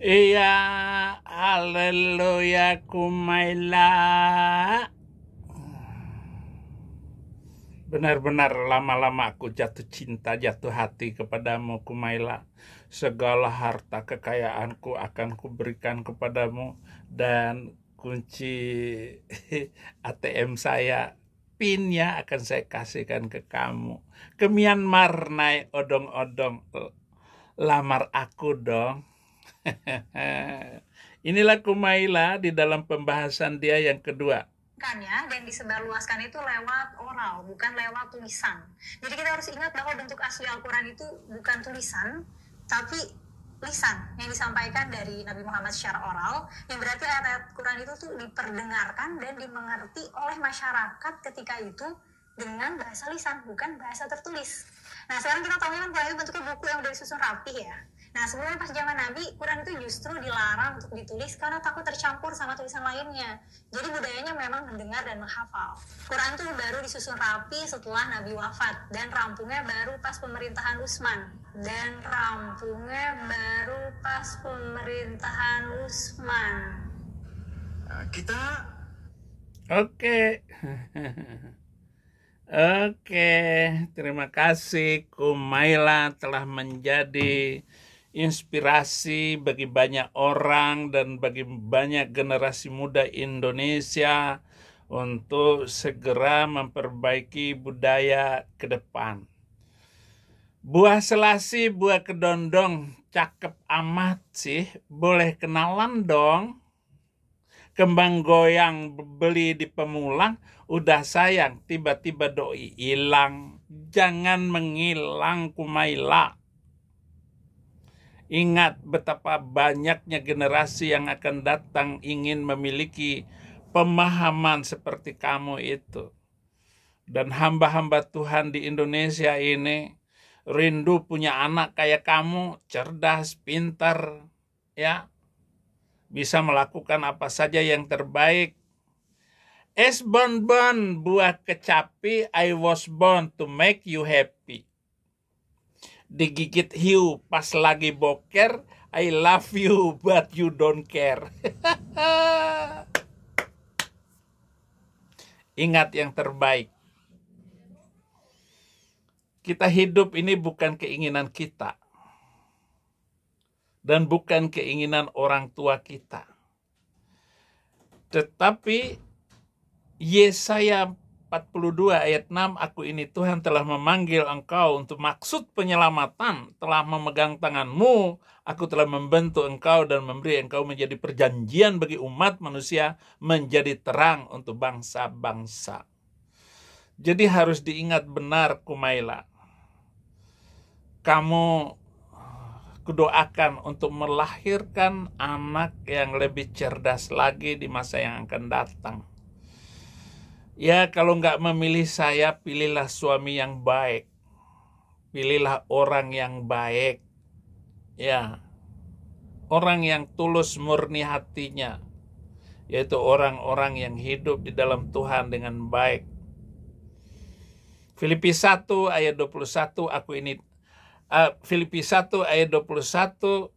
Iya, haleluya Kumaila. Benar-benar lama-lama aku jatuh cinta, jatuh hati kepadamu Kumaila. Segala harta kekayaanku akan kuberikan kepadamu. Dan kunci ATM saya, PIN-nya akan saya kasihkan ke kamu. Ke Myanmar naik odong-odong. Lamar aku dong. Inilah Kumaila di dalam pembahasan dia yang kedua. Dan disebarluaskan itu lewat oral, bukan lewat tulisan. Jadi kita harus ingat bahwa bentuk asli Al-Quran itu bukan tulisan, tapi lisan yang disampaikan dari Nabi Muhammad secara oral, yang berarti ayat-ayat Quran itu tuh diperdengarkan dan dimengerti oleh masyarakat ketika itu dengan bahasa lisan, bukan bahasa tertulis. Nah, sekarang kita tahu kan Quran itu bentuknya buku yang udah disusun rapi ya. Nah, sebelumnya pas zaman Nabi, Quran itu justru dilarang untuk ditulis karena takut tercampur sama tulisan lainnya. Jadi budayanya memang mendengar dan menghafal. Quran itu baru disusun rapi setelah Nabi wafat, dan rampungnya baru pas pemerintahan Utsman. Kita Oke. Oke, terima kasih Kumaila telah menjadi inspirasi bagi banyak orang dan bagi banyak generasi muda Indonesia untuk segera memperbaiki budaya ke depan. Buah selasi, buah kedondong, cakep amat sih, boleh kenalan dong. Kembang goyang beli di Pemulang, udah sayang, tiba-tiba doi hilang. Jangan menghilang Kumaila. Ingat betapa banyaknya generasi yang akan datang ingin memiliki pemahaman seperti kamu itu. Dan hamba-hamba Tuhan di Indonesia ini rindu punya anak kayak kamu, cerdas, pintar, ya. Bisa melakukan apa saja yang terbaik. Es bonbon buah kecapi, I was born to make you happy. Digigit hiu pas lagi boker, I love you but you don't care. Ingat yang terbaik. Kita hidup ini bukan keinginan kita. Dan bukan keinginan orang tua kita. Tetapi Yesaya 42 ayat 6, aku ini Tuhan telah memanggil engkau untuk maksud penyelamatan, telah memegang tanganmu, aku telah membentuk engkau dan memberi engkau menjadi perjanjian bagi umat manusia, menjadi terang untuk bangsa-bangsa. Jadi harus diingat benar Kumaila. Kamu kudoakan untuk melahirkan anak yang lebih cerdas lagi di masa yang akan datang. Ya, kalau nggak memilih saya, pilihlah suami yang baik. Pilihlah orang yang baik. Ya, orang yang tulus murni hatinya. Yaitu orang-orang yang hidup di dalam Tuhan dengan baik. Filipi 1 ayat 21, Filipi 1 ayat 21,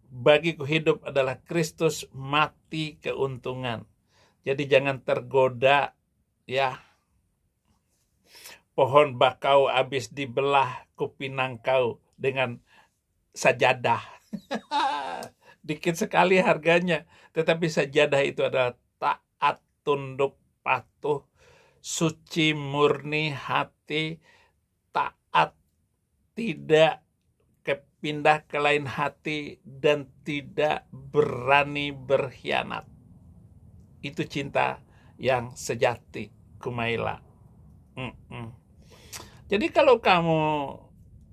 bagiku hidup adalah Kristus, mati keuntungan. Jadi jangan tergoda, ya. Pohon bakau habis dibelah, kupinang kau dengan sajadah. Dikit sekali harganya, tetapi sajadah itu adalah taat, tunduk, patuh, suci, murni hati, taat, tidak kepindah ke lain hati, dan tidak berani berkhianat. Itu cinta yang sejati, Kumaila. Jadi kalau kamu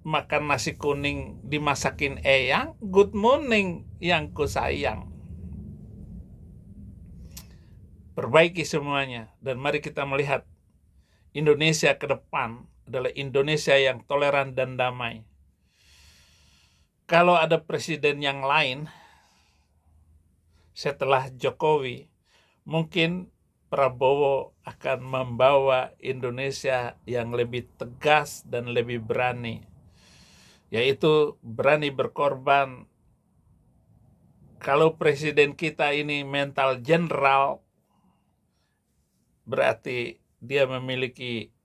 makan nasi kuning dimasakin eyang, good morning yang ku sayang. Perbaiki semuanya, dan mari kita melihat Indonesia ke depan adalah Indonesia yang toleran dan damai. Kalau ada presiden yang lain setelah Jokowi, mungkin Prabowo akan membawa Indonesia yang lebih tegas dan lebih berani, yaitu berani berkorban Kalau presiden kita ini mental general, berarti dia memiliki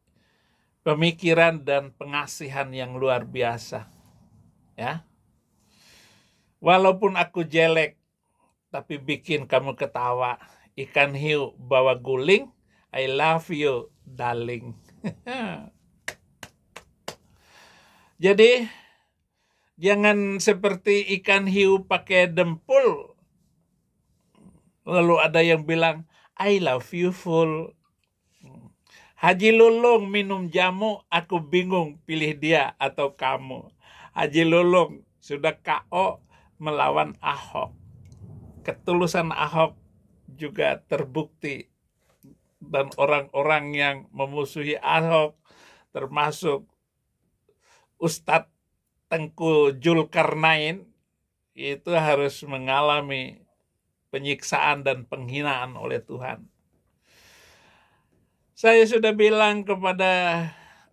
pemikiran dan pengasihan yang luar biasa. Ya. Walaupun aku jelek, tapi bikin kamu ketawa. Ikan hiu bawa guling, I love you, darling. Jadi, jangan seperti ikan hiu pakai dempul. Lalu ada yang bilang, I love you full. Haji Lulung minum jamu, aku bingung pilih dia atau kamu. Haji Lulung sudah KO melawan Ahok. Ketulusan Ahok juga terbukti. Dan orang-orang yang memusuhi Ahok, termasuk Ustadz Tengku Zulkarnain, itu harus mengalami penyiksaan dan penghinaan oleh Tuhan. Saya sudah bilang kepada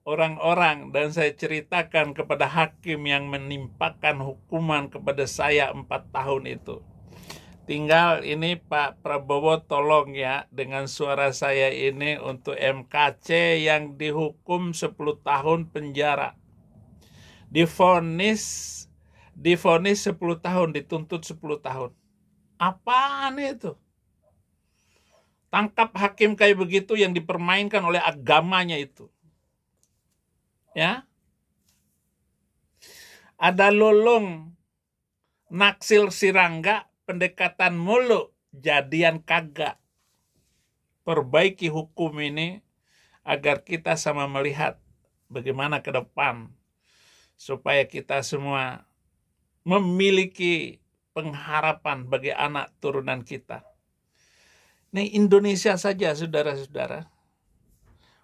orang-orang dan saya ceritakan kepada hakim yang menimpakan hukuman kepada saya 4 tahun itu. Tinggal ini Pak Prabowo tolong ya dengan suara saya ini untuk MKC yang dihukum 10 tahun penjara. Divonis 10 tahun, dituntut 10 tahun. Apaan itu? Tangkap hakim kayak begitu yang dipermainkan oleh agamanya itu. Ya. Ada Lulung naksil sirangga, pendekatan mulu, jadian kagak. Perbaiki hukum ini agar kita sama melihat bagaimana ke depan supaya kita semua memiliki pengharapan bagi anak turunan kita. Nih Indonesia saja, saudara-saudara.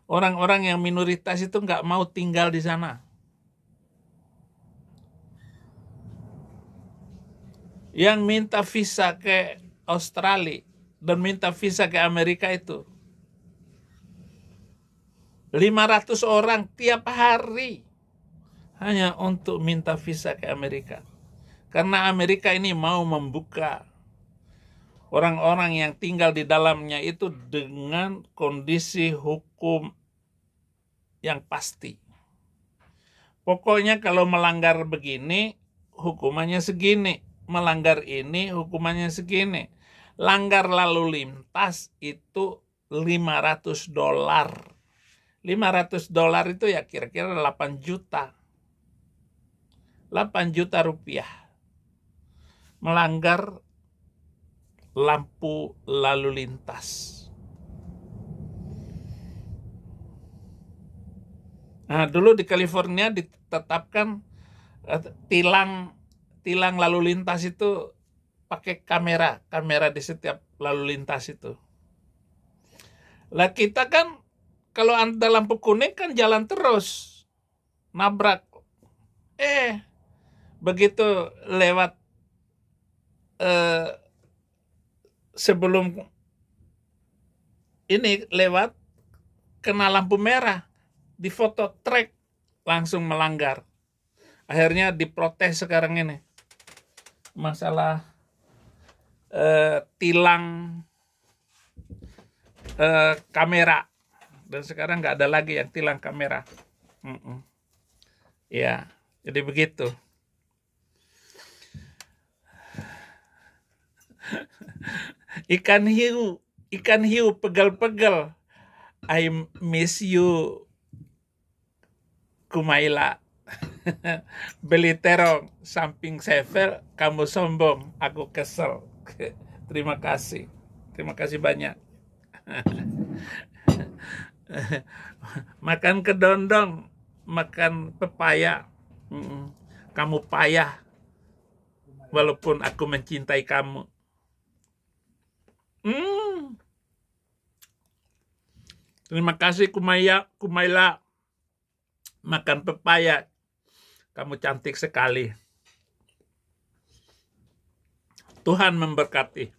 Orang-orang yang minoritas itu nggak mau tinggal di sana. Yang minta visa ke Australia dan minta visa ke Amerika itu 500 orang tiap hari hanya untuk minta visa ke Amerika. Karena Amerika ini mau membuka orang-orang yang tinggal di dalamnya itu dengan kondisi hukum yang pasti. Pokoknya kalau melanggar begini, hukumannya segini. Melanggar ini, hukumannya segini. Langgar lalu lintas itu $500. $500 itu ya kira-kira 8 juta. 8 juta rupiah. Melanggar lampu lalu lintas. Nah, dulu di California ditetapkan tilang lalu lintas itu pakai kamera di setiap lalu lintas itu. Lah kita kan kalau ada lampu kuning kan jalan terus, nabrak. Begitu lewat sebelum ini lewat kena lampu merah, difoto trek langsung melanggar. Akhirnya diprotes sekarang ini masalah tilang kamera, dan sekarang nggak ada lagi yang tilang kamera. Ya, jadi begitu. Ikan hiu pegal-pegal. I miss you, Kumaila. Beli terong samping sevel, kamu sombong, aku kesel. Terima kasih banyak. Makan kedondong, makan pepaya, kamu payah, walaupun aku mencintai kamu. Terima kasih Kumaila, makan pepaya, kamu cantik sekali. Tuhan memberkati.